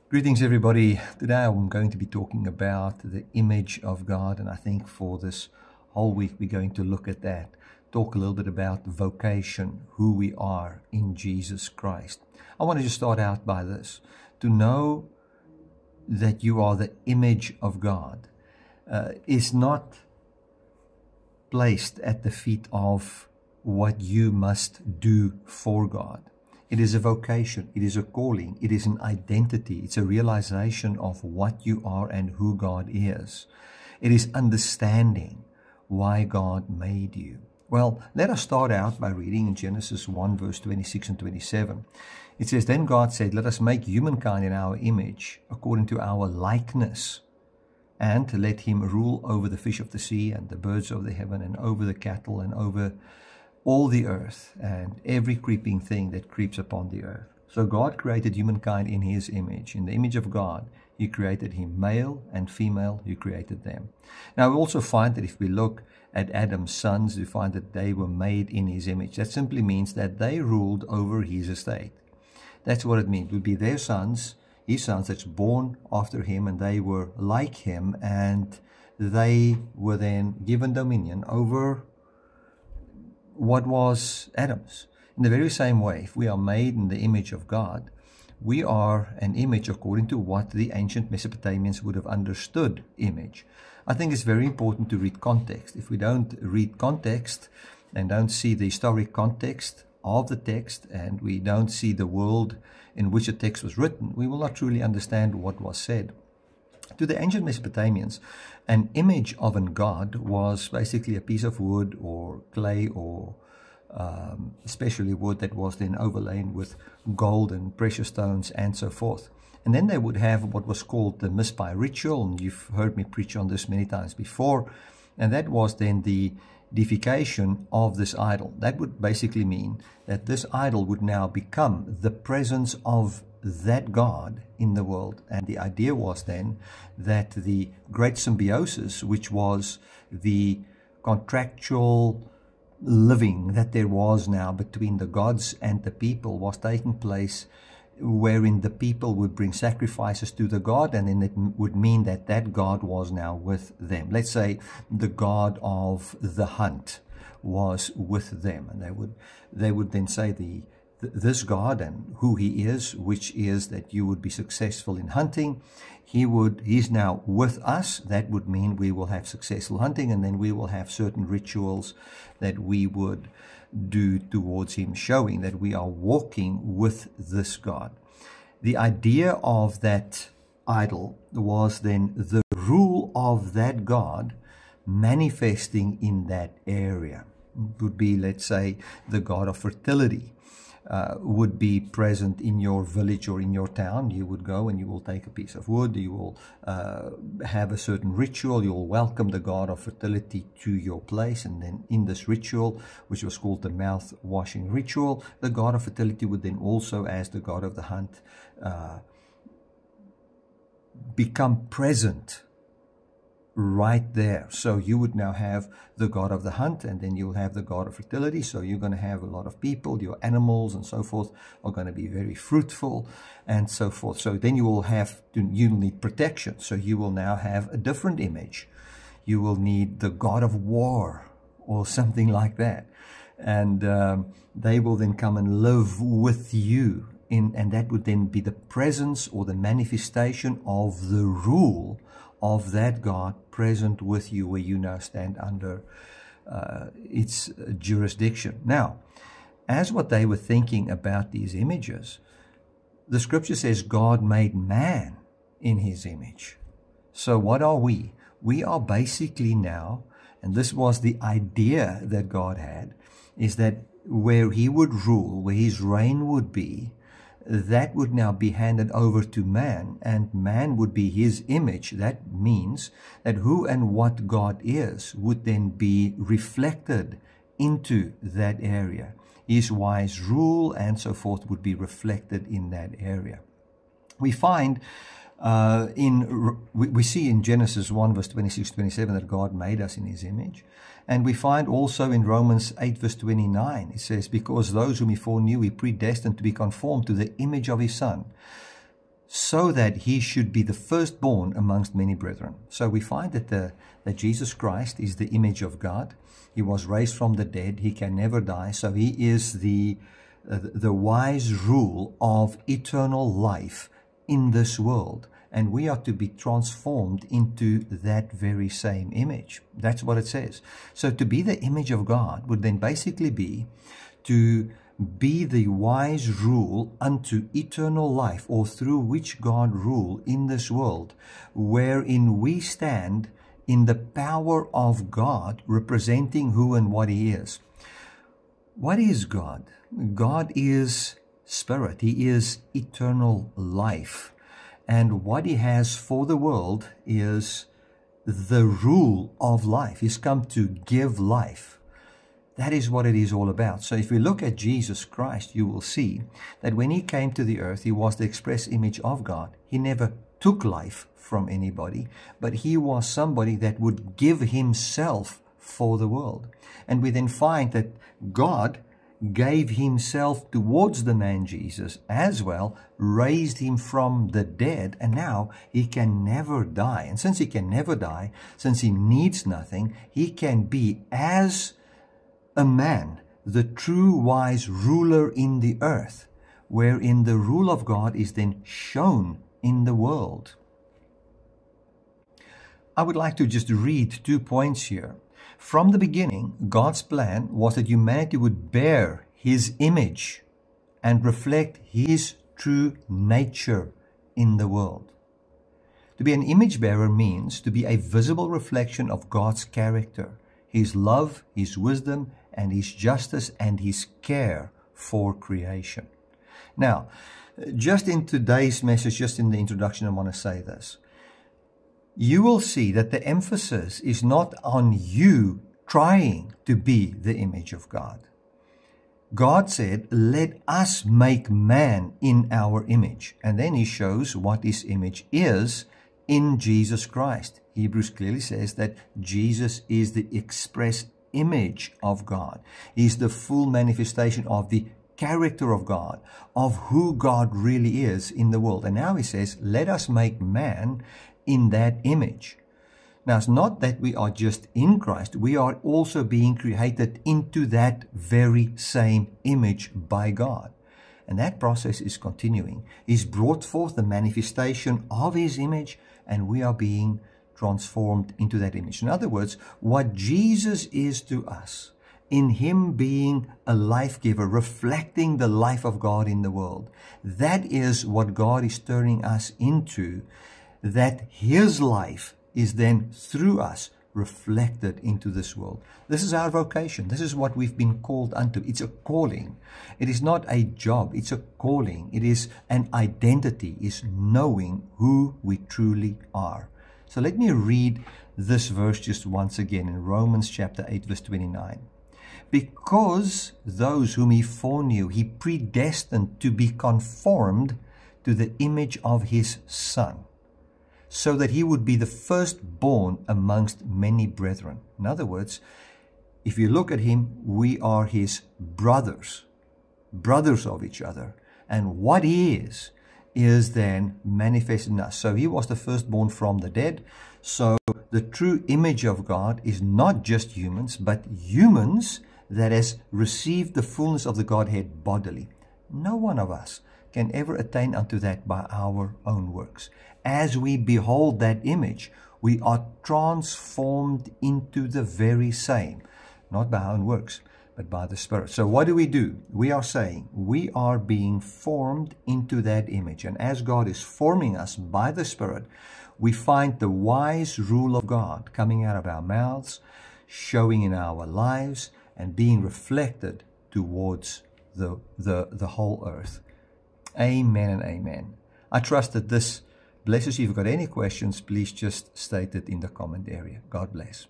Greetings, everybody. Today I'm going to be talking about the image of God, and I think for this whole week we're going to look at that, talk a little bit about vocation, who we are in Jesus Christ. I want to just start out by this. To know that you are the image of God is not placed at the feet of what you must do for God. It is a vocation, it is a calling, it is an identity, it's a realization of what you are and who God is. It is understanding why God made you. Well, let us start out by reading in Genesis 1 verse 26 and 27. It says, "Then God said, let us make humankind in our image, according to our likeness, and let him rule over the fish of the sea and the birds of the heaven and over the cattle and over all the earth and every creeping thing that creeps upon the earth." So God created humankind in his image. In the image of God, he created him, male and female, he created them. Now we also find that if we look at Adam's sons, we find that they were made in his image. That simply means that they ruled over his estate. That's what it means. It would be their sons, his sons that's born after him, and they were like him, and they were then given dominion over what was Adam's. In the very same way, if we are made in the image of God, we are an image according to what the ancient Mesopotamians would have understood image. I think it's very important to read context. If we don't read context and don't see the historic context of the text, and we don't see the world in which the text was written, we will not truly understand what was said. To the ancient Mesopotamians, an image of a god was basically a piece of wood or clay or especially wood that was then overlain with gold and precious stones and so forth. And then they would have what was called the Mizpah ritual, and you've heard me preach on this many times before, and that was then the deification of this idol. That would basically mean that this idol would now become the presence of that God in the world. And the idea was then that the great symbiosis, which was the contractual living that there was now between the gods and the people, was taking place, wherein the people would bring sacrifices to the god, and then it would mean that that god was now with them. Let's say the god of the hunt was with them, and they would then say this God and who he is, which is that you would be successful in hunting. He's now with us. That would mean we will have successful hunting, and then we will have certain rituals that we would do towards him, showing that we are walking with this God. The idea of that idol was then the rule of that God manifesting in that area. It would be, let's say, the God of fertility. Would be present in your village or in your town. You would go and you will take a piece of wood, you will have a certain ritual, you will welcome the god of fertility to your place, and then in this ritual, which was called the mouth washing ritual, the god of fertility would then also, as the god of the hunt, become present right there. So you would now have the god of the hunt, and then you'll have the god of fertility. So you're going to have a lot of people, your animals and so forth are going to be very fruitful and so forth. So then you'll need protection. So you will now have a different image. You will need the god of war or something like that. And they will then come and live with you. And that would then be the presence or the manifestation of the rule of that God present with you, where you now stand under its jurisdiction. Now, as what they were thinking about these images, the scripture says God made man in his image. So what are we? We are basically now, and this was the idea that God had, is that where he would rule, where his reign would be, that would now be handed over to man, and man would be his image. That means that who and what God is would then be reflected into that area. His wise rule and so forth would be reflected in that area. We find we see in Genesis 1 verse 26-27 that God made us in his image. And we find also in Romans 8 verse 29, it says, because those whom he foreknew he predestined to be conformed to the image of his Son, so that he should be the firstborn amongst many brethren. So we find that Jesus Christ is the image of God. He was raised from the dead. He can never die. So he is the wise rule of eternal life in this world. And we are to be transformed into that very same image. That's what it says. So to be the image of God would then basically be to be the wise rule unto eternal life, or through which God rule in this world, wherein we stand in the power of God, representing who and what he is. What is God? God is spirit. He is eternal life. And what he has for the world is the rule of life. He's come to give life. That is what it is all about. So if we look at Jesus Christ, you will see that when he came to the earth, he was the express image of God. He never took life from anybody, but he was somebody that would give himself for the world. And we then find that God gave himself towards the man Jesus as well, raised him from the dead, and now he can never die. And since he can never die, since he needs nothing, he can be, as a man, the true wise ruler in the earth, wherein the rule of God is then shown in the world. I would like to just read 2 points here. From the beginning, God's plan was that humanity would bear his image and reflect his true nature in the world. To be an image bearer means to be a visible reflection of God's character, his love, his wisdom, and his justice, and his care for creation. Now, just in today's message, just in the introduction, I want to say this. You will see that the emphasis is not on you trying to be the image of God. God said, let us make man in our image. And then he shows what his image is in Jesus Christ. Hebrews clearly says that Jesus is the express image of God. He's the full manifestation of the character of God, of who God really is in the world. And now he says, let us make man in that image. Now, it's not that we are just in Christ. We are also being created into that very same image by God. And that process is continuing. He's brought forth the manifestation of his image, and we are being transformed into that image. In other words, what Jesus is to us, in him being a life giver, reflecting the life of God in the world, that is what God is turning us into, that his life is then through us reflected into this world. This is our vocation. This is what we've been called unto. It's a calling. It is not a job. It's a calling. It is an identity. It's knowing who we truly are. So let me read this verse just once again in Romans chapter 8 verse 29. Because those whom he foreknew, he predestined to be conformed to the image of his Son, so that he would be the firstborn amongst many brethren. In other words, if you look at him, we are his brothers of each other. And what he is then manifested in us. So he was the firstborn from the dead. So the true image of God is not just humans, but humans that has received the fullness of the Godhead bodily. No one of us can ever attain unto that by our own works. As we behold that image, we are transformed into the very same, not by our own works, but by the Spirit. So what do? We are saying we are being formed into that image. And as God is forming us by the Spirit, we find the wise rule of God coming out of our mouths, showing in our lives, and being reflected towards the whole earth. Amen and amen. I trust that this blesses you. If you've got any questions, please just state it in the comment area. God bless.